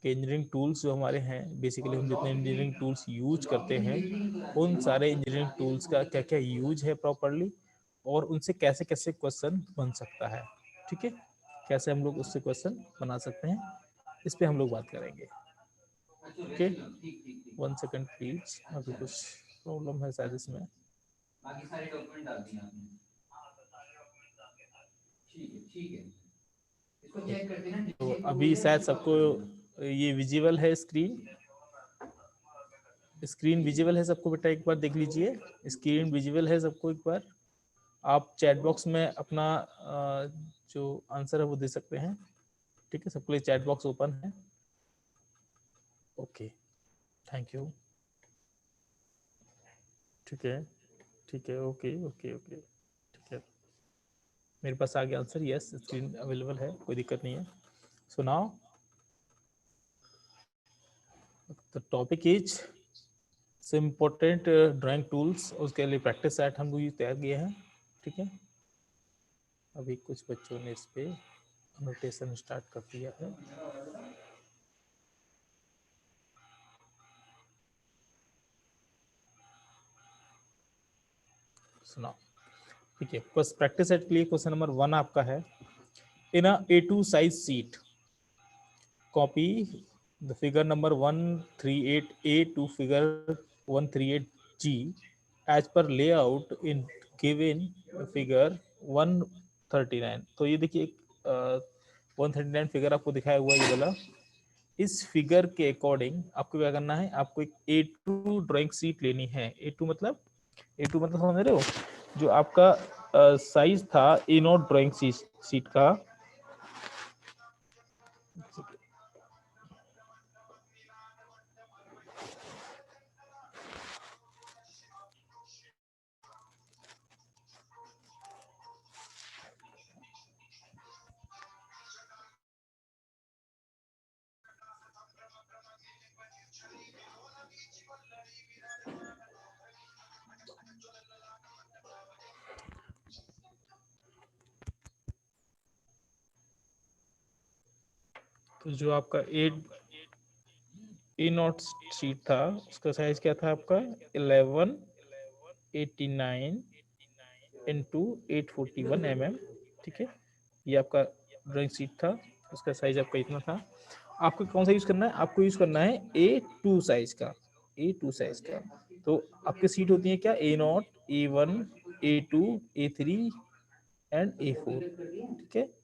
कि engineering tools जो हमारे हैं, बेसिकली हम जितने इंजीनियरिंग टूल्स यूज करते हैं उन सारे इंजीनियरिंग टूल्स का क्या क्या यूज है प्रॉपरली, और उनसे कैसे कैसे क्वेश्चन बन सकता है। ठीक है, कैसे हम लोग उससे क्वेश्चन बना सकते हैं, इस पे हम लोग बात करेंगे। ओके, 1 सेकंड प्लीज, अभी कुछ प्रॉब्लम है शायद इसमें। बाकी सारे डॉक्यूमेंट डाल दिए आपने। ठीक है, इसको चेक करते हैं। तो अभी शायद सबको ये विजिबल है, स्क्रीन विजिबल है सबको बेटा? एक बार देख लीजिए, स्क्रीन विजिबल है सबको? एक बार आप चैट बॉक्स में अपना जो आंसर है वो दे सकते हैं। ठीक है, सबके लिए चैट बॉक्स ओपन है। Okay, thank you. ठीक है, ठीक है, ओके ओके ओके, ठीक है, मेरे पास आ गया आंसर। यस, स्क्रीन अवेलेबल है, कोई दिक्कत नहीं है। So now the topic is important drawing tools, उसके लिए प्रैक्टिस सेट हम लोग तैयार किए हैं। ठीक है, अभी कुछ बच्चों ने इस पे नोटेशन स्टार्ट कर दिया है। सुनाओ, ठीक है, बस प्रैक्टिस सेट के लिए क्वेश्चन नंबर 1 आपका है। इन अ A2 size sheet, copy the figure number 138A to figure 138G as per layout in given figure 139। तो ये देखिए, एक 139 फिगर आपको दिखाया हुआ है ये वाला। इस फिगर के अकॉर्डिंग आपको क्या करना है, आपको एक A2 ड्राइंग शीट लेनी है। A2 मतलब समझ रहे हो, जो आपका साइज था A0 ड्राइंग शीट का। तो जो आपका A0 शीट था उसका साइज क्या था आपका 1189 इंटू 841 mm। ठीक है, ये आपका ड्राइंग शीट था, उसका साइज आपका इतना था। आपको कौन सा यूज करना है, आपको यूज करना है A2 साइज का, A2 साइज का। तो आपकी सीट होती है क्या, A0, A1, A2, A3 and A4। ठीक है,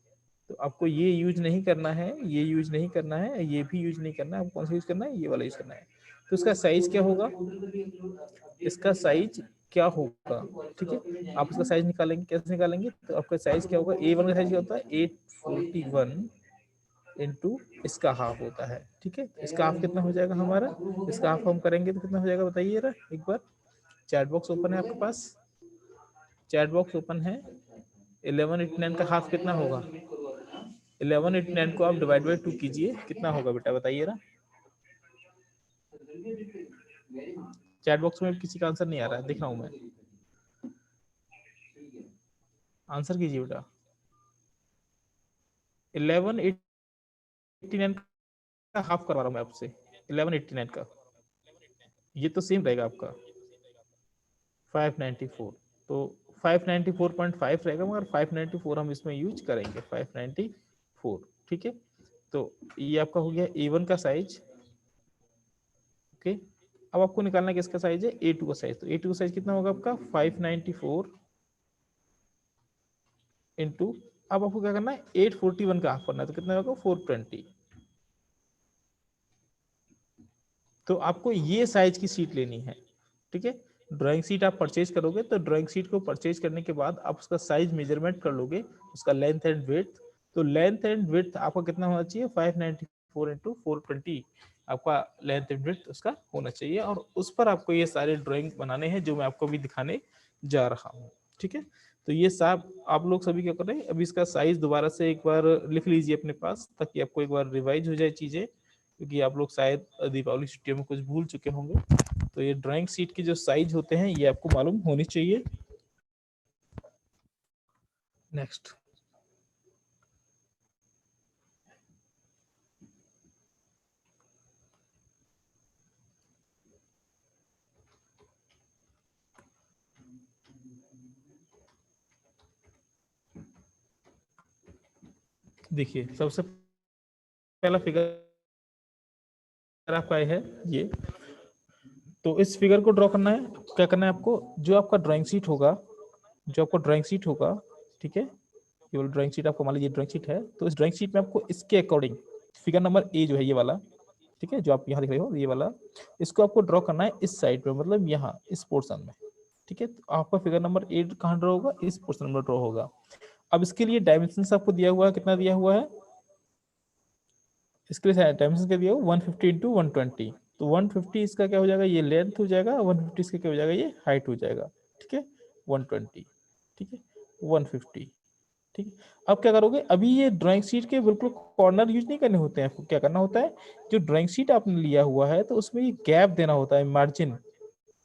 तो आपको ये यूज नहीं करना है, ये यूज नहीं करना है, ये भी यूज नहीं करना है। आपको कौन सा यूज करना है, ये वाला यूज करना है। तो इसका साइज क्या होगा, इसका साइज क्या होगा? ठीक है, आप इसका साइज निकालेंगे, कैसे निकालेंगे, तो आपका साइज क्या होगा, A1 का साइज क्या होता है 841 इंटू इसका हाफ होता है। ठीक है, इसका हाफ कितना हो जाएगा हमारा, इसका हाफ हम करेंगे तो कितना हो जाएगा बताइए जरा एक बार। चैट बॉक्स ओपन है आपके पास, चैट बॉक्स ओपन है। 1189 का हाफ कितना होगा, 1189 को आप डिवाइड बाई 2 कीजिए, कितना होगा बेटा बताइए ना। चैट बॉक्स में किसी का आंसर नहीं आ रहा है, देख रहा हूं मैं, आंसर कीजिए बेटा। 1189 का हाफ करवा रहा हूं मैं आपसे, 1189 का, ये तो सेम रहेगा आपका 594। तो 594.5 रहेगा, मगर 594 हम इसमें यूज करेंगे, 594। ठीक है, तो ये आपका हो गया A1 का साइज। ओके, अब आपको निकालना है किसका साइज है, A2 का साइज। तो A2 का साइज कितना होगा आपका 594 इंटू, अब आपको क्या करना है 841 का हाफ करना है, तो कितना होगा 420। तो आपको ये साइज की सीट लेनी है। ठीक है, ड्राइंग सीट आप परचेज करोगे तो ड्राइंग सीट को परचेज करने के बाद आप उसका साइज मेजरमेंट कर लोगे, उसका लेंथ एंड विड्थ। तो लेंथ एंड विड्थ आपका कितना होना चाहिए 594 इंटू 420, आपका लेंथ एंड विड्थ उसका होना चाहिए, और उस पर आपको ये सारे ड्राइंग बनाने हैं जो मैं आपको अभी दिखाने जा रहा हूँ। ठीक है, तो ये सब आप लोग सभी क्या कर रहे हैं, अभी इसका साइज दोबारा से एक बार लिख लीजिए अपने पास, ताकि आपको एक बार रिवाइज हो जाए चीजें, क्योंकि आप लोग शायद दीपावली छुट्टियों में कुछ भूल चुके होंगे। तो ये ड्राइंग सीट के जो साइज होते हैं ये आपको मालूम होनी चाहिए। नेक्स्ट, देखिए सबसे पहला फिगर आपका है ये, तो इस फिगर को ड्रॉ करना है। क्या करना है आपको, जो आपका ड्राइंग शीट होगा, जो आपका ड्राइंग शीट होगा, ठीक है, केवल ड्राइंग शीट आपको मान लीजिए ड्राइंग शीट है, तो इस ड्राइंग शीट में आपको इसके अकॉर्डिंग फिगर नंबर ए जो है ये वाला, ठीक है, जो आप यहाँ देख रहे हो ये वाला, इसको आपको ड्रॉ करना है इस साइड पे, मतलब यहाँ इस पोर्शन में, ठीक है। तो आपका फिगर नंबर 8 कहाँ ड्रॉ होगा, इस पोर्शन में ड्रॉ होगा। अब इसके लिए डायमेंशन आपको दिया हुआ है, कितना दिया हुआ है, इसके लिए डायमेंशन क्या दिया हुआ 150 इंटू 120, तो 150 इसका क्या हो जाएगा, ये लेंथ हो जाएगा, 150 इसका क्या हो जाएगा, ये हाइट हो जाएगा, ठीक है, 120, ठीक है, 150, ठीक है। अब क्या करोगे, अभी ये ड्राइंग शीट के बिल्कुल कॉर्नर यूज नहीं करने होते हैं, आपको क्या करना होता है, जो ड्राइंग शीट आपने लिया हुआ है तो उसमें ये गैप देना होता है, मार्जिन,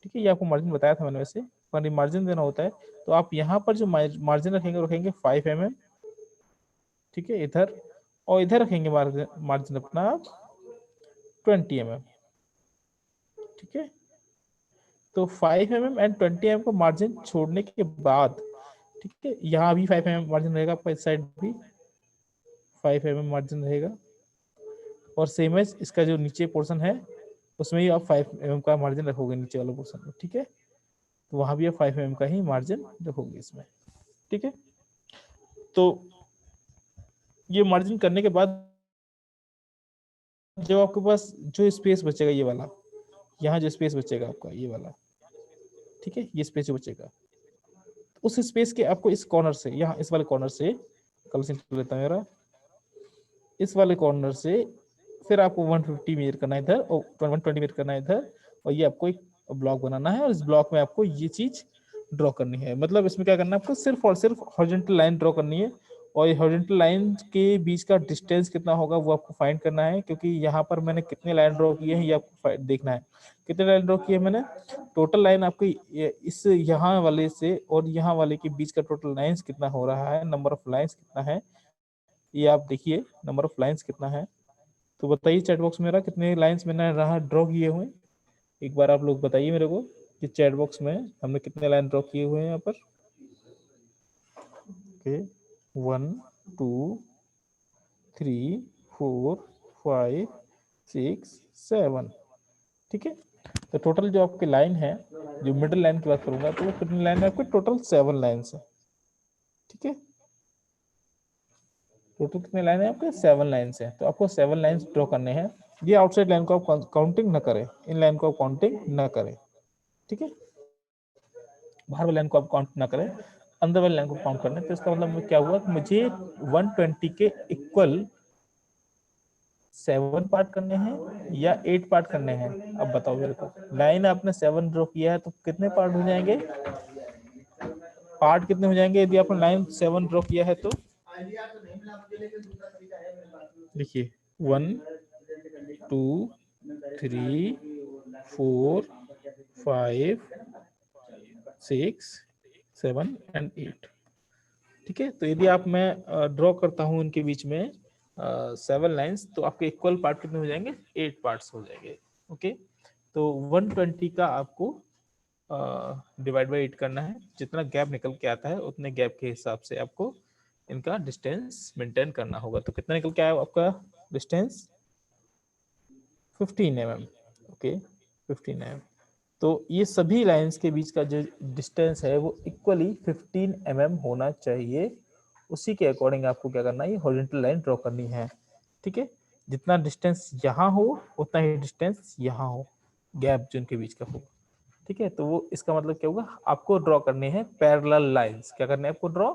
ठीक है, ये आपको मार्जिन बताया था मैंने वैसे, पर मार्जिन देना होता है। तो आप यहाँ पर जो मार्जिन रखेंगे, रखेंगे 5 mm, ठीक है, इधर, और इधर रखेंगे मार्जिन अपना आप 20 mm, ठीक है। तो 5 mm एंड 20 mm को मार्जिन छोड़ने के बाद, ठीक है, यहाँ भी 5 mm मार्जिन रहेगा आपका, इस साइड भी 5 mm मार्जिन रहेगा, और सेम एज इसका जो नीचे पोर्शन है उसमें भी आप 5 mm का मार्जिन रखोगे नीचे वाले पोर्शन में, ठीक है, तो वहां भी आप 5 mm का ही मार्जिन रखोगे इसमें, ठीक है। तो ये मार्जिन करने के बाद जब आपके पास जो स्पेस बचेगा ये वाला, यहाँ जो स्पेस बचेगा आपका ये वाला, ठीक है, ये स्पेस जो बचेगा, उस स्पेस के आपको इस कॉर्नर से, यहाँ इस वाले कॉर्नर से, कल से लेता हूँ मेरा, इस वाले कॉर्नर से फिर आपको 150 मेजर करना है इधर, और 120 मेजर करना है इधर, और ये आपको एक ब्लॉक बनाना है, और इस ब्लॉक में आपको ये चीज ड्रॉ करनी है। मतलब इसमें क्या करना है आपको, सिर्फ और सिर्फ हॉरिजॉन्टल लाइन ड्रॉ करनी है, और हॉरिजॉन्टल लाइन के बीच का डिस्टेंस कितना होगा वो आपको फाइंड करना है, क्योंकि यहाँ पर मैंने कितने लाइन ड्रॉ किए हैं ये आपको देखना है। कितने लाइन ड्रॉ किए मैंने, टोटल लाइन आपकी इस यहाँ वाले से और यहाँ वाले के बीच का टोटल लाइन्स कितना हो रहा है, नंबर ऑफ लाइन्स कितना है, ये आप देखिए नंबर ऑफ लाइन्स कितना है। तो बताइए चैट बॉक्स में मेरा कितने लाइंस मैंने रहा ड्रॉ किए हुए, एक बार आप लोग बताइए मेरे को कि चैट बॉक्स में हमने कितने लाइन ड्रॉ किए हुए हैं यहाँ पर। ओके, 1 2 3 4 5 6 7, ठीक है। तो टोटल जो आपकी लाइन है, जो मिडिल लाइन की बात करूंगा, तो वो कितनी लाइन है आपके, टोटल 7 लाइन है, ठीक है। टोटल कितने लाइन है आपके, 7 लाइन है, तो आपको 7 लाइन ड्रॉ करने हैं। ये आउटसाइड लाइन को आप काउंटिंग ना करें, इन लाइन को आप काउंटिंग ना करें, ठीक है, बाहर वाले लाइन को आप काउंट ना करें, अंदर वाले लाइन को काउंट करना है। तो इसका मतलब क्या हुआ कि मुझे 120 के इक्वल 7 पार्ट करने हैं या 8 पार्ट करने हैं, अब बताओ मेरे को। लाइन आपने 7 ड्रॉ किया है तो कितने पार्ट हो जाएंगे, पार्ट कितने हो जाएंगे यदि आपने लाइन 7 ड्रॉ किया है तो, देखिए 1 2 3 4 5 6 7 एंड 8, ठीक है। तो यदि आप मैं ड्रॉ करता हूं उनके बीच में 7 लाइंस, तो आपके इक्वल पार्ट कितने हो जाएंगे, 8 पार्ट्स हो जाएंगे, ओके। तो 120 का आपको डिवाइड बाई 8 करना है, जितना गैप निकल के आता है उतने गैप के हिसाब से आपको इनका डिस्टेंस मेंटेन करना होगा। तो कितना निकल के आया आपका डिस्टेंस, 15 mm, ओके, 15 mm। तो ये सभी लाइंस के बीच का जो डिस्टेंस है वो इक्वली 15 mm होना चाहिए, उसी के अकॉर्डिंग आपको क्या करना है, ये हॉरिजॉन्टल लाइन ड्रॉ करनी है, ठीक है। जितना डिस्टेंस यहाँ हो उतना ही डिस्टेंस यहाँ हो, गैप जो इनके बीच का हो, ठीक है। तो वो इसका मतलब क्या होगा, आपको ड्रॉ करने हैं पैरेलल लाइंस, क्या करने हैं आपको, ड्रॉ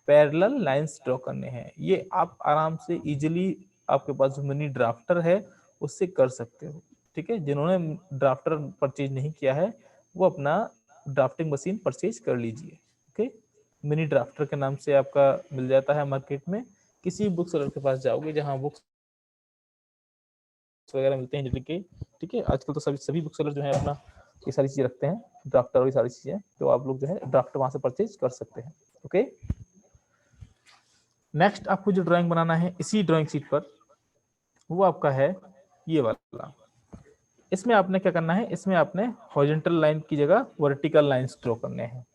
पैरेलल लाइंस ड्रॉ करने हैं। ये आप आराम से इजीली आपके पास जो मिनी ड्राफ्टर है उससे कर सकते हो, ठीक है। जिन्होंने ड्राफ्टर परचेज नहीं किया है वो अपना ड्राफ्टिंग मशीन परचेज कर लीजिए, ओके। मिनी ड्राफ्टर के नाम से आपका मिल जाता है मार्केट में, किसी बुक सेलर के पास जाओगे जहाँ बुक्स वगैरह मिलते हैं जैसे कि, ठीक है। आजकल तो सभी बुक सेलर जो है अपना ये सारी चीजें रखते हैं, ड्राफ्टर और ये सारी चीजें, तो आप लोग जो है ड्राफ्टर वहां से परचेज कर सकते हैं, ओके। नेक्स्ट आपको जो ड्राइंग बनाना है इसी ड्राइंग शीट पर, वो आपका है ये वाला। इसमें आपने क्या करना है, इसमें आपने हॉरिजॉन्टल लाइन की जगह वर्टिकल लाइंस ड्रॉ करने हैं।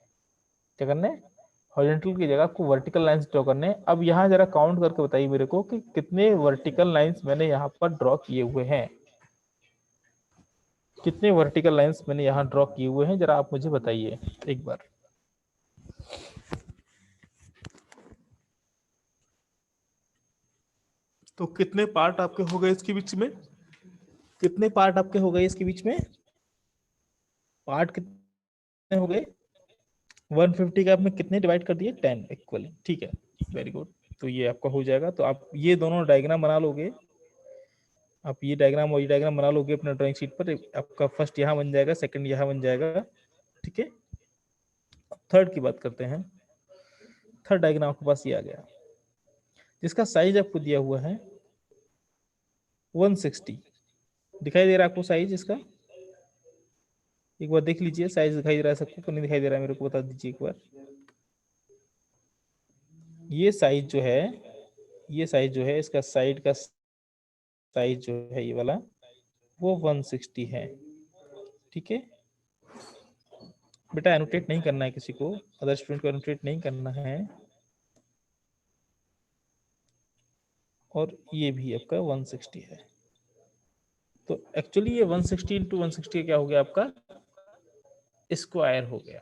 क्या करने हैं, हॉरिजॉन्टल की जगह आपको वर्टिकल लाइंस ड्रॉ करने हैं। अब यहाँ जरा काउंट करके बताइए मेरे को कि कितने वर्टिकल लाइंस मैंने यहाँ पर ड्रॉ किए हुए हैं, कितने वर्टिकल लाइंस मैंने यहाँ ड्रॉ किए हुए हैं, जरा आप मुझे बताइए एक बार। तो कितने पार्ट आपके हो गए इसके बीच में, कितने पार्ट आपके हो गए इसके बीच में, पार्ट कितने हो गए, 150 का आपने कितने डिवाइड कर दिए, 10 इक्वली, ठीक है, वेरी गुड। तो ये आपका हो जाएगा। तो आप ये दोनों डायग्राम बना लोगे, आप ये डायग्राम और ये डायग्राम बना लोगे अपने ड्राइंग शीट पर। आपका फर्स्ट यहाँ बन जाएगा, सेकंड यहाँ बन जाएगा, ठीक है। थर्ड की बात करते हैं। थर्ड डायग्राम आपके पास ये आ गया, जिसका साइज आपको दिया हुआ है 160। दिखाई दे रहा है आपको साइज इसका, एक बार देख लीजिए, साइज दिखाई दे रहा है सबको तो नहीं दिखाई दे रहा है, मेरे को बता दीजिए एक बार। ये साइज जो है, ये साइज जो है, इसका साइड का साइज जो है ये वाला, वो 160 है, ठीक है। बेटा एनोटेट नहीं करना है किसी को, अदर स्टूडेंट को एनोटेट नहीं करना है। और ये भी आपका 160 है। तो एक्चुअली ये 160 इंटू 160 क्या हो गया आपका, स्क्वायर हो गया।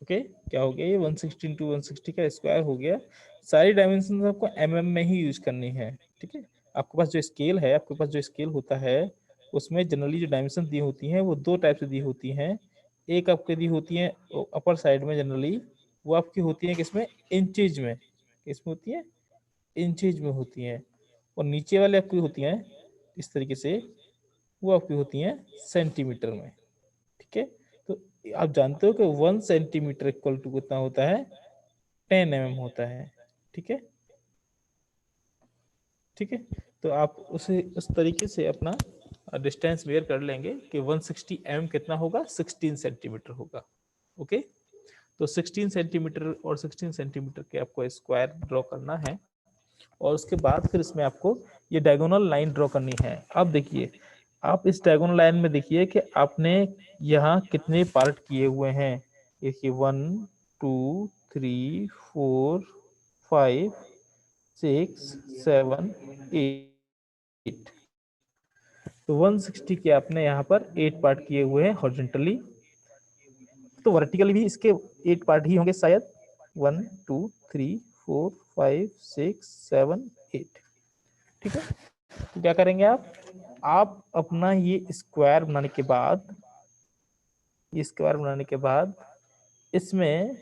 ओके क्या हो गया, ये 160 इंटू 160 का स्क्वायर हो गया। सारी डायमेंशन आपको mm में ही यूज करनी है, ठीक है। आपके पास जो स्केल है, आपके पास जो स्केल होता है उसमें जनरली जो डायमेंशन दी होती हैं वो दो टाइप से दी होती हैं। एक आपके दी होती है अपर साइड में जनरली, वो आपकी होती है किसमें, इंचेज में, किसमें होती है, इंचेज में होती हैं। और नीचे वाले आपकी होती हैं इस तरीके से, वो आपकी होती हैं सेंटीमीटर में, ठीक है। तो आप जानते हो कि 1 सेंटीमीटर इक्वल टू कितना होता है, 10 mm होता है, ठीक है, ठीक है। तो आप उसे उस तरीके से अपना डिस्टेंस मेयर कर लेंगे कि 160 mm कितना होगा, 16 सेंटीमीटर होगा। ओके तो 16 सेंटीमीटर और 16 सेंटीमीटर के आपको स्क्वायर ड्रॉ करना है। और उसके बाद फिर इसमें आपको ये डायगोनल लाइन ड्रॉ करनी है। अब देखिए, आप इस डायगोनल लाइन में देखिए कि आपने यहाँ कितने पार्ट किए हुए हैं। देखिए 1 2 3 4 5 6 7 8। तो 160 के आपने यहाँ पर 8 पार्ट किए हुए हैं हॉरिजॉन्टली, तो वर्टिकली भी इसके 8 पार्ट ही होंगे शायद, 1 2 3 4 5 6 7 8, ठीक है। तो क्या करेंगे आप अपना ये स्क्वायर बनाने के बाद, ये स्क्वायर बनाने के बाद इसमें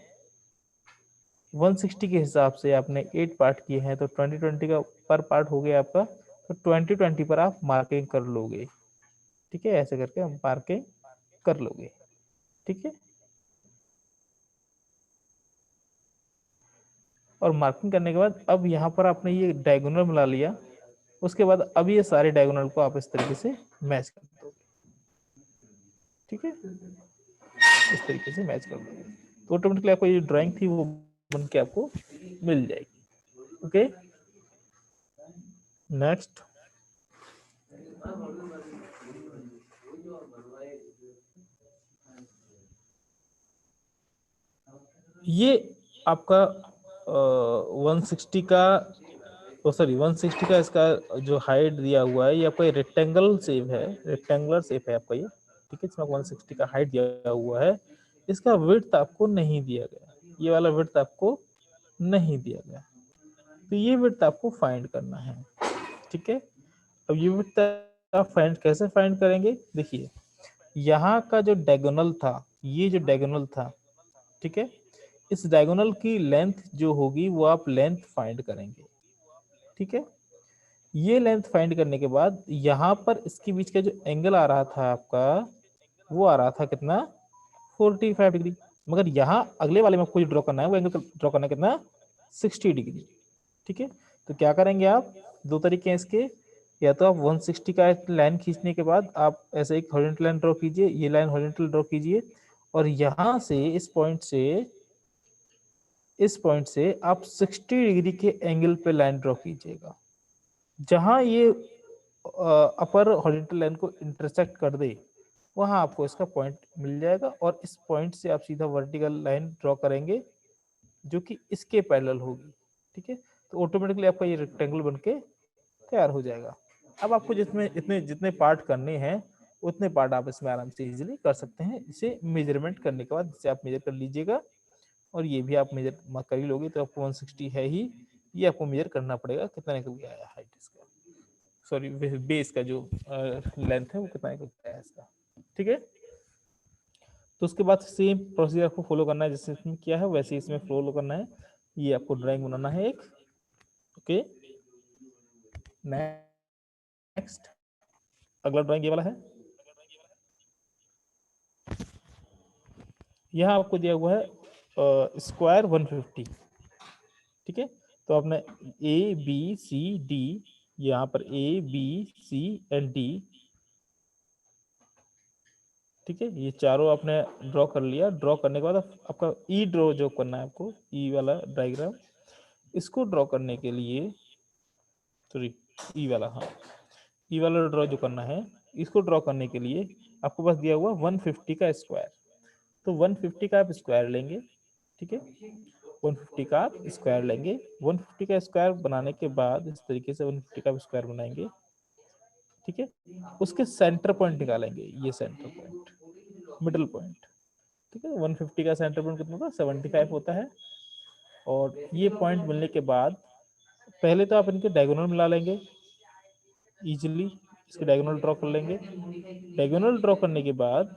160 के हिसाब से आपने 8 पार्ट किए हैं, तो 20 का पर पार्ट हो गया आपका। तो 20 पर आप मार्किंग कर लोगे, ठीक है, ऐसे करके हम मार्किंग कर लोगे, ठीक है। और मार्किंग करने के बाद अब यहाँ पर आपने ये डायगोनल मिला लिया। उसके बाद अब ये सारे डायगोनल को आप इस तरीके से मैच कर दोगे, ठीक है, इस तरीके से मैच कर दोगे तो ऑटोमेटिकली आपको ये ड्राइंग थी वो बन के आपको मिल जाएगी। ओके नेक्स्ट, ये आपका 160 का, सॉरी 160 का इसका जो हाइट दिया हुआ है, ये आपका रेक्टेंगल शेप है, रेक्टेंगुलर शेप है आपका ये, ठीक है। इसमें 160 का हाइट दिया हुआ है, इसका विड्थ आपको नहीं दिया गया, ये वाला विड्थ आपको नहीं दिया गया, तो ये विड्थ आपको फाइंड करना है, ठीक है। अब ये विड्थ आप फाइंड कैसे फाइंड करेंगे, देखिए यहाँ का जो डायगोनल था, ये जो डायगोनल था, ठीक है, इस डायगोनल की लेंथ जो होगी वो आप लेंथ फाइंड करेंगे, ठीक है। ये लेंथ फाइंड करने के बाद यहाँ पर इसके बीच का जो एंगल आ रहा था आपका, वो आ रहा था कितना, 45 डिग्री। मगर यहाँ अगले वाले में आपको ड्रॉ करना है, वो एंगल ड्रॉ करना है कितना, 60 डिग्री, ठीक है। तो क्या करेंगे आप, दो तरीके हैं इसके, या तो आप 160 का लाइन खींचने के बाद आप ऐसे एक हॉरिजॉन्टल लाइन ड्रॉ कीजिए, ये लाइन हॉरिजॉन्टल ड्रॉ कीजिए, और यहाँ से इस पॉइंट से आप 60 डिग्री के एंगल पे लाइन ड्रॉ कीजिएगा। जहां ये अपर हॉरिजॉन्टल लाइन को इंटरसेक्ट कर दे, वहां आपको इसका पॉइंट मिल जाएगा, और इस पॉइंट से आप सीधा वर्टिकल लाइन ड्रॉ करेंगे जो कि इसके पैरेलल होगी। ठीक है, तो ऑटोमेटिकली आपका ये रेक्टेंगल बन के तैयार हो जाएगा। अब आपको जितने इतने जितने पार्ट करने हैं उतने पार्ट आप इसमें आराम से इजीली कर सकते हैं, इसे मेजरमेंट करने के बाद इसे आप मेजर कर लीजिएगा। और ये भी आप मेजर कर ही लोगे तो आपको 160 है ही, ये आपको मेजर करना पड़ेगा कितना निकल गया है हाइट इसका, सॉरी बेस का जो लेंथ है वो कितना निकल गया है इसका। ठीक है, तो उसके बाद सेम प्रोसीजर आपको फॉलो करना है जैसे इसमें किया है वैसे इसमें फॉलो करना है। ये आपको ड्राइंग बनाना है एक। ओके, नेक्स्ट अगला ड्राइंग ये वाला है। यहाँ आपको दिया हुआ है स्क्वायर 150। ठीक है, तो आपने ए बी सी डी, यहाँ पर A B C and D, ठीक है, ये चारों आपने ड्रॉ कर लिया। ड्रॉ करने के बाद आपका ई ड्रॉ जो करना है आपको, ई वाला डायग्राम, इसको ड्रॉ करने के लिए, सॉरी ई वाला, हाँ ई वाला ड्रॉ जो करना है, इसको ड्रॉ करने के लिए आपको बस दिया हुआ 150 का स्क्वायर। तो 150 का आप स्क्वायर लेंगे। ठीक है, 150 का आप स्क्वायर लेंगे। 150 का स्क्वायर बनाने के बाद इस तरीके से 150 का स्क्वायर बनाएंगे। ठीक है, उसके सेंटर पॉइंट निकालेंगे, ये सेंटर पॉइंट, मिडल पॉइंट। ठीक है, 150 का सेंटर पॉइंट कितना होता है, 75 होता है। और ये पॉइंट मिलने के बाद पहले तो आप इनके डायगोनल मिला लेंगे इजीली, इसके डायगोनल ड्रॉ कर लेंगे। डायगोनल ड्रॉ करने के बाद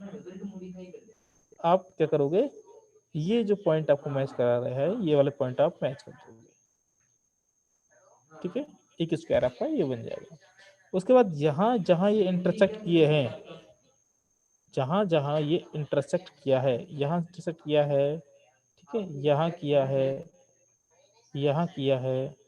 आप क्या करोगे, ये जो पॉइंट आपको मैच करा रहा है ये वाले पॉइंट आप मैच कर दोगे। ठीक है, एक स्क्वायर आपका ये बन जाएगा। उसके बाद जहां जहां ये इंटरसेक्ट किए हैं, जहां जहां ये इंटरसेक्ट किया है, यहाँ इंटरसेक्ट किया है, ठीक है, यहाँ किया है, यहाँ किया है,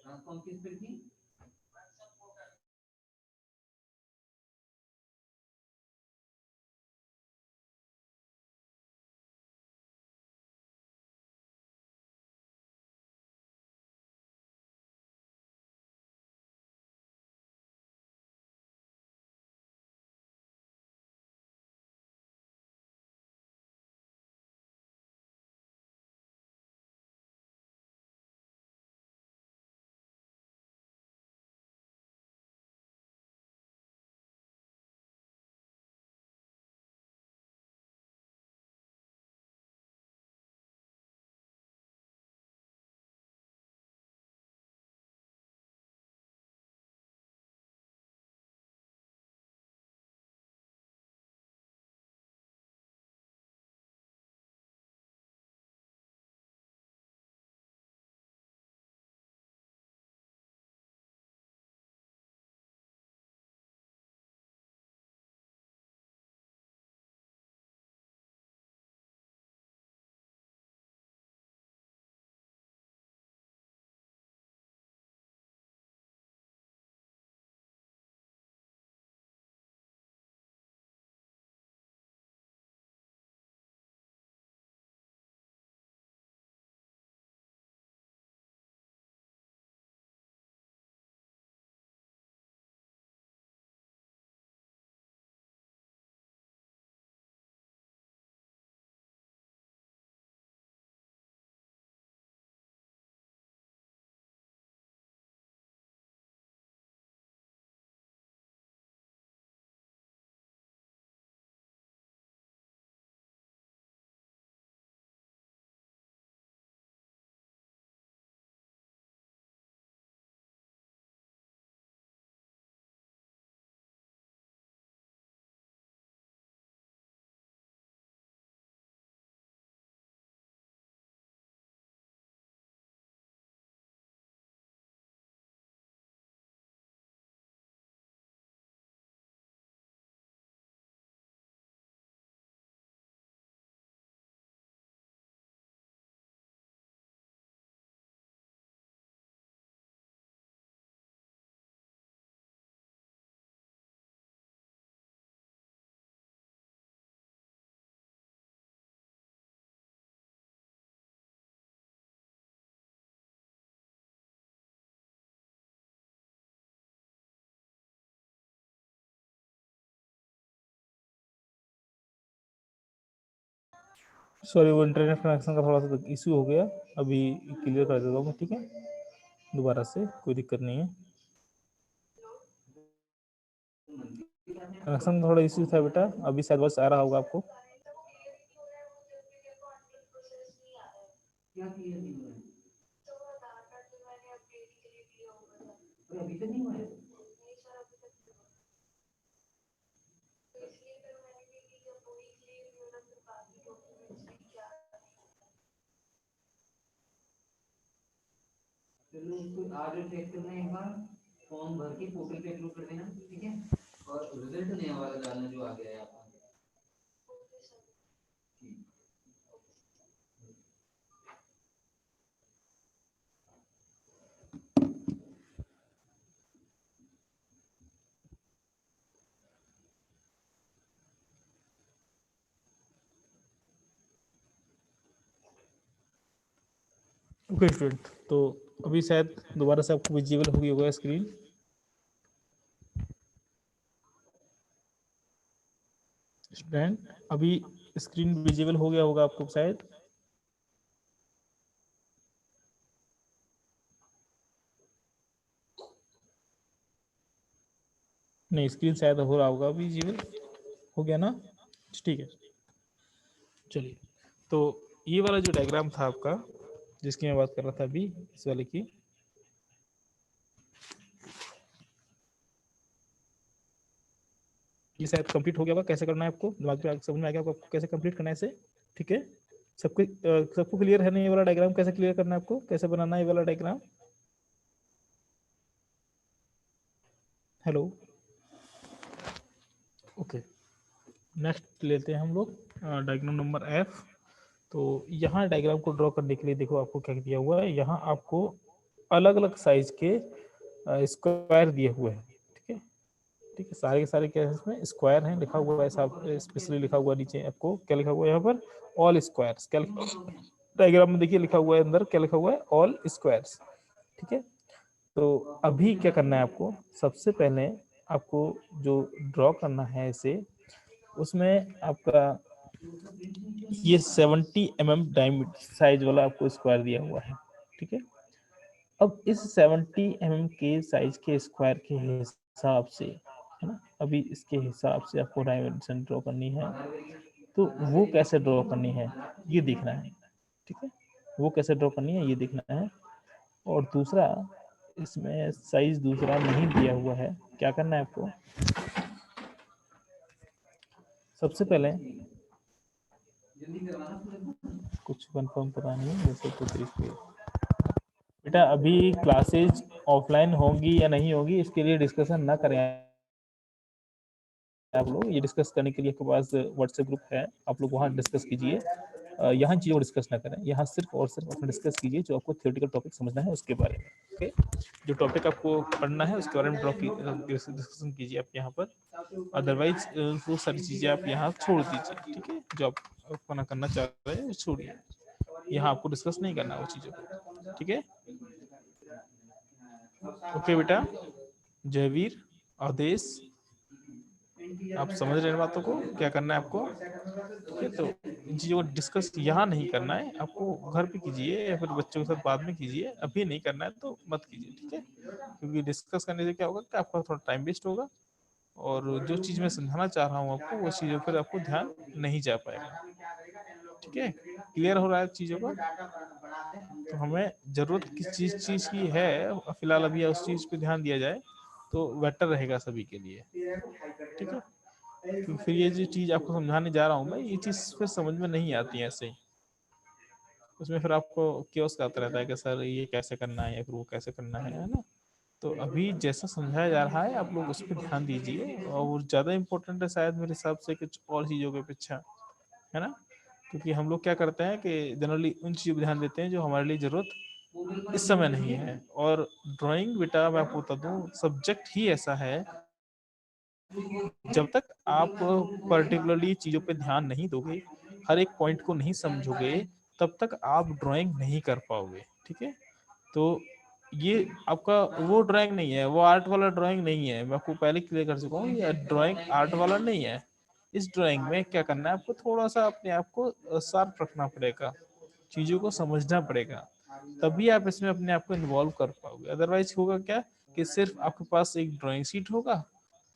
सॉरी, वो इंटरनेट कनेक्शन का थोड़ा सा इशू हो गया, अभी क्लियर कर देता हूँ मैं, ठीक है, दोबारा से, कोई दिक्कत नहीं है। कनेक्शन थोड़ा इशू था बेटा, अभी शायद बस आ रहा होगा आपको। आज चेक करना एक बार, फॉर्म भर के पोर्टल पे अपलोड कर देना, ठीक है, और रिजल्ट नया वाला डालना जो आ गया है आपका। ओके स्टूडेंट, तो अभी शायद दोबारा से आपको विजिबल हो गई होगा स्क्रीन। स्टूडेंट, अभी स्क्रीन विजिबल हो गया होगा आपको शायद। नहीं, स्क्रीन शायद हो रहा होगा विजिबल, हो गया ना, ठीक है। चलिए, तो ये वाला जो डायग्राम था आपका, जिसकी मैं बात कर रहा था अभी, इस वाले की, ये शायद कंप्लीट हो गया होगा। कैसे करना है आपको, दिमाग में समझ में आ गया आपको कैसे कंप्लीट करना है इसे, ठीक है। सबको क्लियर है ना ये वाला डायग्राम कैसे क्लियर करना है आपको, कैसे बनाना है ये वाला डायग्राम। हेलो, ओके, नेक्स्ट लेते हैं हम लोग डायग्राम नंबर एफ। तो यहाँ डायग्राम को ड्रॉ करने के लिए देखो आपको क्या दिया हुआ है, यहाँ आपको अलग अलग साइज के स्क्वायर दिए हुए हैं, ठीक है। ठीक है, सारे के सारे क्या है, इसमें स्क्वायर हैं, लिखा हुआ है साफ स्पेशली लिखा हुआ नीचे आपको क्या लिखा हुआ है यहाँ पर, ऑल स्क्वायर्स। क्या डायग्राम में देखिए लिखा हुआ है अंदर, क्या लिखा हुआ है, ऑल स्क्वायर्स, ठीक है। तो अभी क्या करना है आपको, सबसे पहले आपको जो ड्रॉ करना है इसे, उसमें आपका ये 70 mm डायमीटर साइज वाला आपको स्क्वायर दिया हुआ है, ठीक है। अब इस 70 mm के साइज के स्क्वायर के हिसाब से, है ना, अभी इसके हिसाब से आपको डायमेंशन ड्रॉ करनी है। तो वो कैसे ड्रॉ करनी है ये देखना है, ठीक है, वो कैसे ड्रॉ करनी है ये देखना है। और दूसरा, इसमें साइज दूसरा नहीं दिया हुआ है, क्या करना है आपको, सबसे पहले कुछ कंफर्म पता नहीं जैसे कुछ तरीके, बेटा अभी क्लासेज ऑफलाइन होंगी या नहीं होगी इसके लिए डिस्कशन ना करें आप लोग, ये डिस्कस करने के लिए आपके पास व्हाट्सएप ग्रुप है, आप लोग वहाँ डिस्कस कीजिए। यहाँ चीज़ों को डिस्कस ना करें, यहाँ सिर्फ और सिर्फ अपना डिस्कस कीजिए जो आपको थियोरेटिकल टॉपिक समझना है उसके बारे में, ओके। जो टॉपिक आपको पढ़ना है उसके बारे में डिस्कशन कीजिए आप यहाँ पर, अदरवाइज वो सारी चीज़ें आप यहाँ छोड़ दीजिए, ठीक है, जो आप अपना करना चाह रहे हैं वो छोड़िए, यहाँ आपको डिस्कस नहीं करना वो चीज़ों को, ठीक है। ओके बेटा, जयवीर, अवधेश, आप समझ रहे हैं बातों को, क्या करना है आपको, ठीक है। तो इन चीज़ों को डिस्कस यहाँ नहीं करना है, आपको घर पे कीजिए या फिर बच्चों के साथ बाद में कीजिए, अभी नहीं करना है तो मत कीजिए, ठीक है। क्योंकि डिस्कस करने से क्या होगा कि आपका थोड़ा टाइम वेस्ट होगा, और जो चीज़ मैं समझाना चाह रहा हूँ आपको वो चीज़ों पर आपको ध्यान नहीं जा पाएगा, ठीक है। क्लियर हो रहा है चीज़ों का। तो हमें ज़रूरत किस चीज़ की है फिलहाल, अभी उस चीज़ पे ध्यान दिया जाए तो बेटर रहेगा सभी के लिए, ठीक है। तो फिर ये जो चीज़ आपको समझाने जा रहा हूँ मैं, ये चीज़ फिर समझ में नहीं आती है ऐसे ही, उसमें फिर आपको क्योस आता रहता है कि सर ये कैसे करना है या फिर वो कैसे करना है ना। तो अभी जैसा समझाया जा रहा है आप लोग उस पर ध्यान दीजिए, और ज़्यादा इम्पोर्टेंट है शायद मेरे हिसाब से कुछ और चीज़ों के पीछे, है ना। क्योंकि हम लोग क्या करते हैं कि जनरली उन चीज़ों पर ध्यान देते हैं जो हमारे लिए ज़रूरत इस समय नहीं है। और ड्राइंग बेटा मैं आपको बता दूं, सब्जेक्ट ही ऐसा है, जब तक आप पर्टिकुलरली चीज़ों पे ध्यान नहीं दोगे, हर एक पॉइंट को नहीं समझोगे, तब तक आप ड्राइंग नहीं कर पाओगे, ठीक है। तो ये आपका वो ड्राइंग नहीं है, वो आर्ट वाला ड्राइंग नहीं है, मैं आपको पहले क्लियर कर चुका हूँ, ये ड्राइंग आर्ट वाला नहीं है। इस ड्राइंग में क्या करना है आपको, थोड़ा सा अपने आप को शार्प रखना पड़ेगा, चीजों को समझना पड़ेगा, तभी आप इसमें अपने आप को इन्वॉल्व कर पाओगे। अदरवाइज होगा क्या कि सिर्फ आपके पास एक ड्राइंग शीट होगा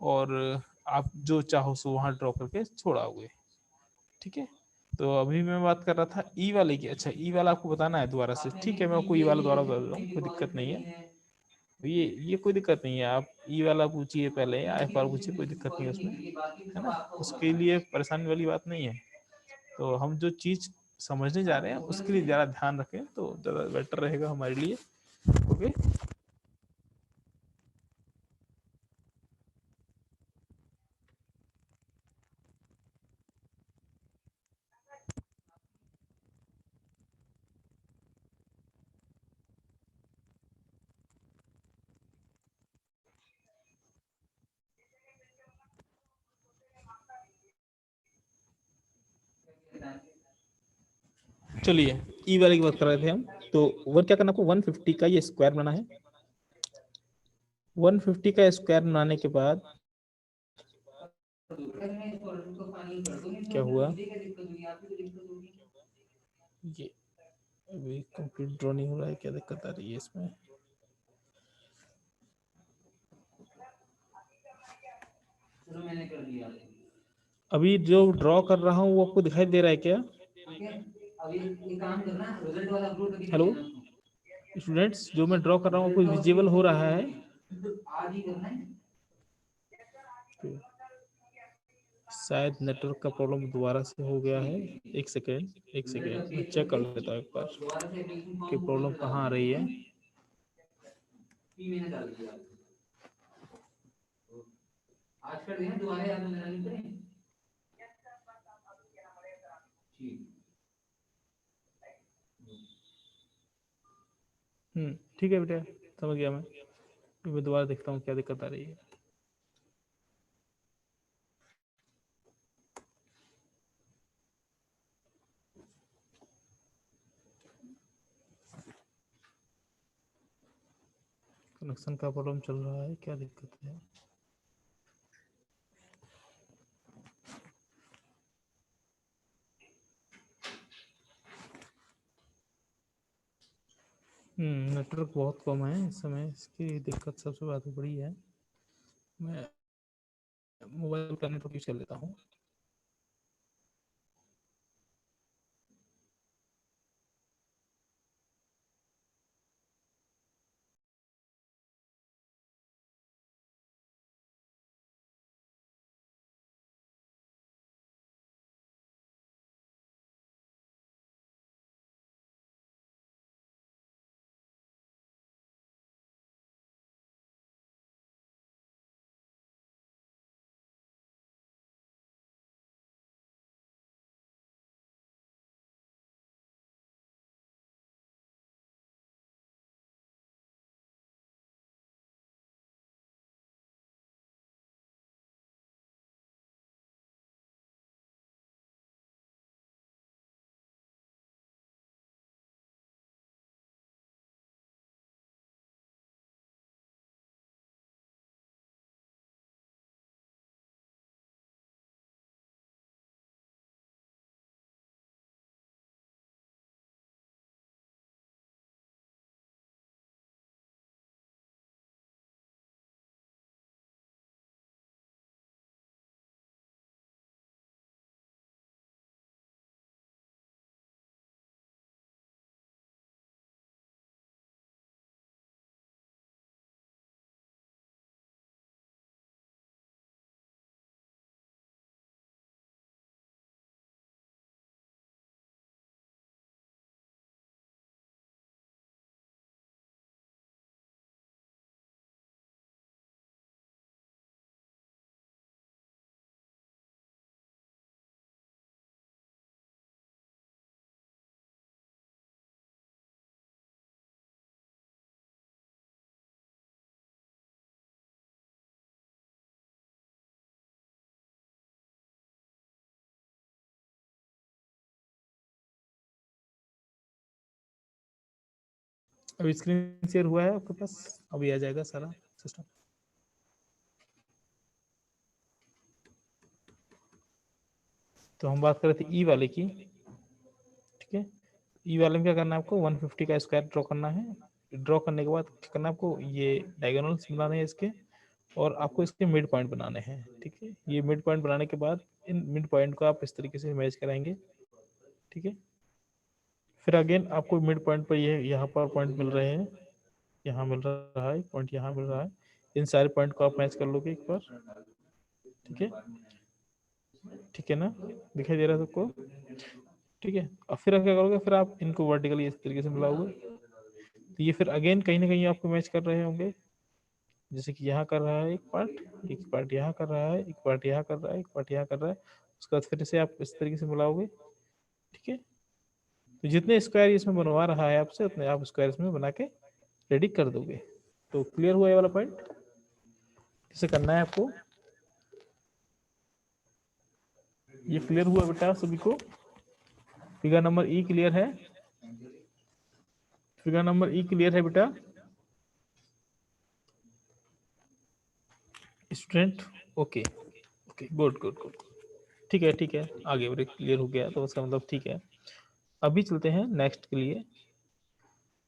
और आप जो चाहो सो वहां ड्रॉ करके छोड़ाओगे। ठीक है, तो अभी मैं बात कर रहा था ई वाले की। अच्छा, ई वाला आपको बताना है दोबारा से, ठीक है, मैं आपको ई वाला दोबारा बता देता हूँ, कोई दिक्कत नहीं है। ये कोई दिक्कत नहीं है, आप ई वाला पूछिए पहले, एफ वाला पूछिए, कोई दिक्कत नहीं है उसमें, है ना, उसके लिए परेशानी वाली बात नहीं है। तो हम जो चीज समझने जा रहे हैं उसके लिए ज़्यादा ध्यान रखें तो ज़्यादा बेटर रहेगा हमारे लिए। ओके, चलिए ई वाले की बात कर रहे थे हम। तो वन क्या करना आपको, 150 का ये स्क्वायर बनाना है। 150 का स्क्वायर बनाने के बाद क्या हुआ, ये अभी कंप्लीट ड्रॉ नहीं हो रहा है, क्या दिक्कत आ रही है इसमें। मैंने कर दिया। अभी जो ड्रॉ कर रहा हूँ वो आपको दिखाई दे रहा है क्या? ठीक है, अब ये काम करना, रिजल्ट वाला अपलोड करके हेलो देना उसको। स्टूडेंट्स, जो मैं ड्रॉ कर रहा हूँ आपको विजिबल हो रहा है? आज ही करना है। तो शायद नेटवर्क का प्रॉब्लम दोबारा से हो गया है। एक सेकेंड, एक सेकेंड, मैं चेक कर लेता हूँ एक बार दोबारा से एप्लीकेशन कि फॉर्म प्रॉब्लम कहाँ आ रही है। मैंने डाल दिया, आज कर दिया, दोबारा याद में नहीं करें। ठीक है बेटा, समझ गया मैं दोबारा देखता हूँ क्या दिक्कत आ रही है। कनेक्शन का प्रॉब्लम चल रहा है, क्या दिक्कत है? नेटवर्क बहुत कम है इस समय, इसकी दिक्कत सबसे ज़्यादा बड़ी है। मैं मोबाइल का नेटवर्क यूज कर लेता हूँ। अभी स्क्रीन शेयर हुआ है आपके पास? अभी आ जाएगा सारा सिस्टम। तो हम बात कर रहे थे ई वाले की, ठीक है। ई वाले में क्या करना है आपको, 150 का स्क्वायर ड्रॉ करना है। ड्रॉ करने के बाद क्या करना है आपको, ये डायगोनल्स बनाने हैं इसके, और आपको इसके मिड पॉइंट बनाने हैं, ठीक है। ये मिड पॉइंट बनाने के बाद इन मिड पॉइंट को आप इस तरीके से मैच कराएंगे, ठीक है। फिर अगेन आपको मिड पॉइंट पर ये यहाँ पर पॉइंट मिल रहे हैं, यहाँ मिल रहा है पॉइंट, यहाँ मिल रहा है, इन सारे पॉइंट को आप मैच कर लोगे एक बार, ठीक है। ठीक है ना, दिखाई दे रहा है सबको, ठीक है। और फिर आप क्या करोगे, फिर आप इनको वर्टिकली इस तरीके से मिलाओगे, तो ये फिर अगेन कहीं ना कहीं आपको मैच कर रहे होंगे। जैसे कि यहाँ कर रहा है एक पार्ट यहाँ कर रहा है, एक पार्ट यहाँ कर रहा है, एक पार्ट यहाँ कर रहा है, उसके बाद फिर से आप इस तरीके से मिलाओगे, ठीक है। तो जितने स्क्वायर इसमें बनवा रहा है आपसे, उतने आप स्क्वायर इसमें बना के रेडी कर दोगे। तो क्लियर हुआ ये वाला पॉइंट, कैसे करना है आपको, ये क्लियर हुआ बेटा सभी को? फिगर नंबर ई क्लियर है? फिगर नंबर ई क्लियर है बेटा student? Okay okay, good good good, ठीक है ठीक है, आगे ब्रेक क्लियर हो गया तो उसका मतलब ठीक है। अभी चलते हैं नेक्स्ट के लिए।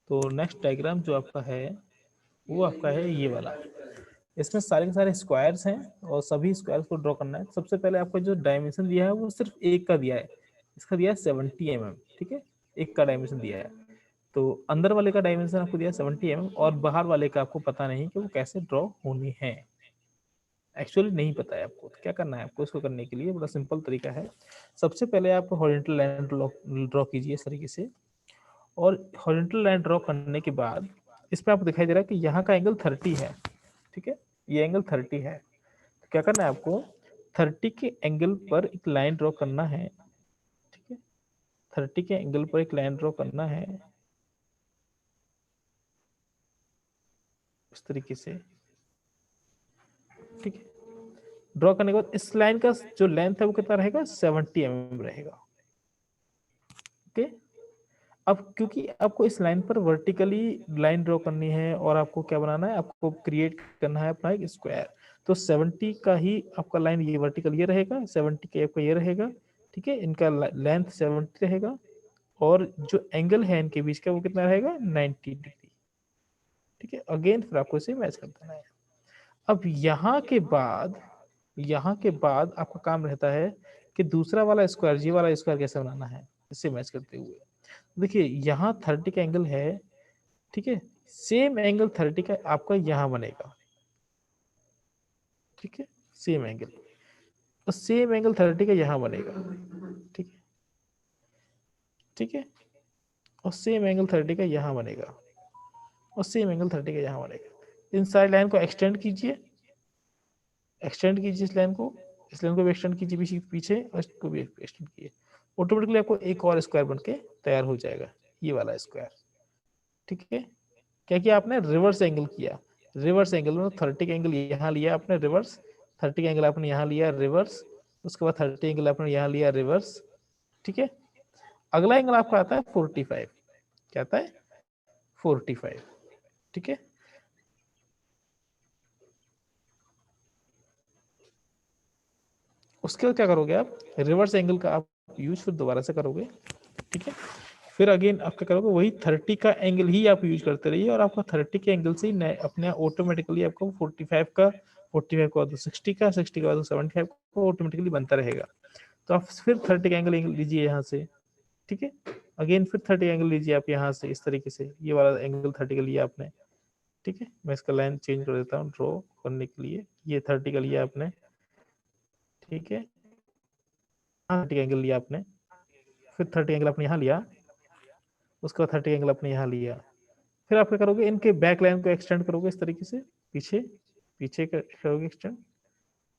तो नेक्स्ट डायग्राम जो आपका है वो आपका है ये वाला। इसमें सारे के सारे स्क्वायर्स हैं और सभी स्क्वायर्स को ड्रॉ करना है। सबसे पहले आपको जो डायमेंशन दिया है वो सिर्फ एक का दिया है, इसका दिया है 70 mm, ठीक है। एक का डायमेंशन दिया है, तो अंदर वाले का डायमेंशन आपको दिया है 70 mm, और बाहर वाले का आपको पता नहीं कि वो कैसे ड्रॉ होनी है, एक्चुअली नहीं पता है आपको। तो क्या करना है आपको, इसको करने के लिए बड़ा सिंपल तरीका है। सबसे पहले आप हॉरिजॉन्टल लाइन ड्रॉ कीजिए इस तरीके से, और हॉरिजॉन्टल लाइन ड्रॉ करने के बाद इसमें आपको दिखाई दे रहा है कि यहाँ का एंगल 30 है, ठीक है। ये एंगल 30 है, तो क्या करना है आपको, 30 के एंगल पर एक लाइन ड्रॉ करना है, ठीक है। 30 के एंगल पर एक लाइन ड्रॉ करना है इस तरीके से, ठीक है। ड्रॉ करने के बाद इस लाइन का जो लेंथ है वो कितना रहेगा, 70 mm रहेगा, ओके। अब क्योंकि आपको इस लाइन पर वर्टिकली लाइन ड्रॉ करनी है और आपको क्या बनाना है, आपको क्रिएट करना है अपना एक स्क्वायर, तो 70 का ही आपका लाइन ये वर्टिकल ये रहेगा, 70 का आपका ये रहेगा, ठीक है। इनका लेंथ 70 रहेगा, और जो एंगल है इनके बीच का वो कितना रहेगा, 90 डिग्री, ठीक है। अगेन फिर आपको इसे मैच कर देना है। अब यहाँ के बाद आपका काम रहता है कि दूसरा वाला स्क्वायर, जी वाला स्क्वायर कैसे बनाना है इससे मैच करते हुए। देखिए यहाँ 30 का एंगल है, ठीक है। सेम एंगल 30 का आपका यहाँ बनेगा, ठीक है। सेम एंगल, तो सेम एंगल 30 का यहाँ बनेगा, ठीक है, ठीक है। और सेम एंगल 30 का यहाँ बनेगा, और सेम एंगल 30 का यहाँ बनेगा। इन सारी लाइन को एक्सटेंड कीजिए, एक्सटेंड कीजिए इस लाइन को, इस लाइन को भी एक्सटेंड कीजिए पीछे पीछे, और इसको भी एक्सटेंड कीजिए। ऑटोमेटिकली आपको एक और स्क्वायर बन के तैयार हो जाएगा, ये वाला स्क्वायर, ठीक है। क्या किया आपने, रिवर्स एंगल किया। रिवर्स एंगल में 30 का एंगल यहाँ लिया आपने रिवर्स, 30 का एंगल आपने यहाँ लिया रिवर्स, उसके बाद 30 एंगल आपने यहाँ लिया रिवर्स, ठीक है। अगला एंगल आपका आता है 45, क्या आता है 45, ठीक है। उसके बाद क्या करोगे आप, रिवर्स एंगल का आप यूज फिर दोबारा से करोगे, ठीक है। फिर अगेन आप क्या करोगे, वही 30 का एंगल ही आप यूज करते रहिए, और आपका 30 के एंगल से ही अपने ऑटोमेटिकली आपको 45 का, 45 के बाद 60 का, 60 के बाद 75 का ऑटोमेटिकली बनता रहेगा। तो आप फिर 30 का एंगल लीजिए यहाँ से, ठीक है। अगेन फिर 30 एंगल लीजिए आप यहाँ से इस तरीके से, ये वाला एंगल 30 का लिया आपने, ठीक है। मैं इसका लाइन चेंज कर देता हूँ ड्रॉ करने के लिए, ये 30 का लिया आपने, ठीक है। 30 एंगल लिया आपने, फिर 30 एंगल आपने यहाँ लिया, उसके बाद 30 एंगल आपने यहाँ लिया। फिर आप क्या करोगे, इनके बैक लाइन को एक्सटेंड करोगे इस तरीके से, पीछे पीछे करोगे एक्सटेंड,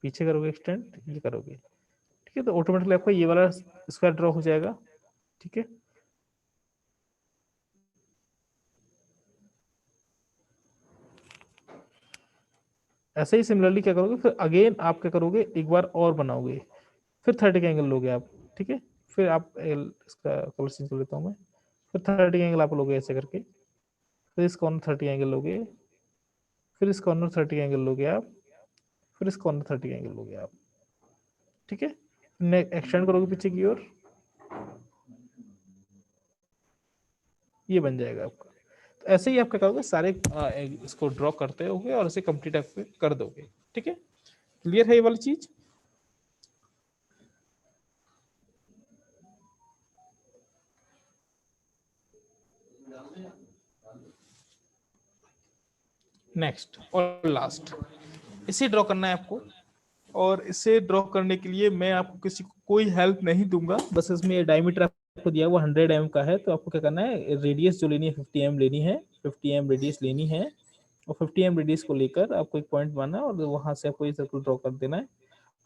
पीछे करोगे एक्सटेंड, ये करोगे, ठीक है। तो ऑटोमेटिकली आपका ये वाला स्क्वायर ड्रॉ हो जाएगा, ठीक है। ऐसे ही सिमिलरली क्या करोगे, फिर अगेन आप क्या करोगे, एक बार और बनाओगे, फिर 30 का एंगल लोगे आप, ठीक है। फिर आप इसका कलर चेंज कर लेता हूँ मैं, फिर 30 का एंगल आप लोगे ऐसे करके, फिर इस कॉर्नर 30 एंगल लोगे, फिर इस कॉर्नर 30 एंगल लोगे आप, फिर इस कॉर्नर 30 एंगल लोगे आप, ठीक है। एक्सटेंड करोगे पीछे की ओर, ये बन जाएगा आपका। तो ऐसे ही आप क्या करोगे, सारे इसको ड्रॉ करते होगे और इसे कंप्लीट आप कर दोगे। ठीक है, क्लियर है ये वाली चीज। नेक्स्ट और लास्ट, इसे ड्रॉ करना है आपको, और इसे ड्रॉ करने के लिए मैं आपको किसी को कोई हेल्प नहीं दूंगा। बस इसमें ये डायमीटर आपको दिया हुआ 100 mm का है, तो आपको क्या करना है, रेडियस जो लेनी है 50 mm लेनी है, 50 mm रेडियस लेनी है, और 50 mm रेडियस को लेकर आपको एक पॉइंट बनाना है और वहां से आपको ये सर्कल ड्रॉ कर देना है।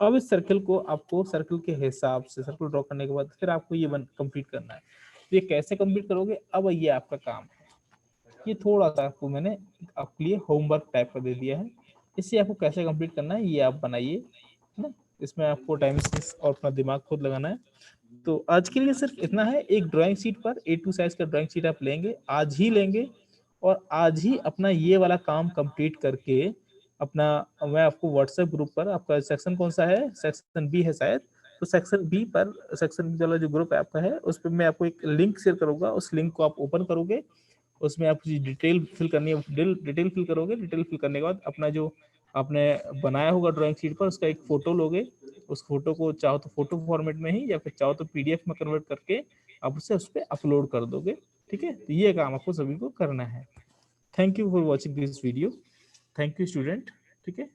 अब इस सर्कल को आपको सर्कल के हिसाब से सर्कल ड्रॉ करने के बाद फिर आपको ये कंप्लीट करना है। तो ये कैसे कंप्लीट करोगे, अब ये आपका काम है। ये थोड़ा सा आपको मैंने आपके लिए होमवर्क टाइप का दे दिया है, इसे आपको कैसे कंप्लीट करना है ये आप बनाइए, है ना। इसमें आपको टाइम और अपना दिमाग खुद लगाना है। तो आज के लिए सिर्फ इतना है, एक ड्राइंग शीट पर A2 साइज का ड्राइंग शीट आप लेंगे, आज ही लेंगे, और आज ही अपना ये वाला काम कंप्लीट करके अपना, मैं आपको व्हाट्सएप ग्रुप पर, आपका सेक्शन कौन सा है, सेक्शन बी है शायद, तो सेक्शन बी पर, सेक्शन बी वाला जो ग्रुप आपका है उस पर मैं आपको एक लिंक शेयर करूंगा, उस लिंक को आप ओपन करोगे, उसमें आप डिटेल फिल करनी है, डिटेल फिल करोगे, डिटेल फिल करने के बाद अपना जो आपने बनाया होगा ड्राइंग शीट पर उसका एक फोटो लोगे, उस फोटो को चाहो तो फोटो फॉर्मेट में ही या फिर चाहो तो पीडीएफ में कन्वर्ट करके आप उसे उस पर अपलोड कर दोगे। ठीक है, तो ये काम आपको सभी को करना है। Thank you for watching this video, thank you student. ठीक है।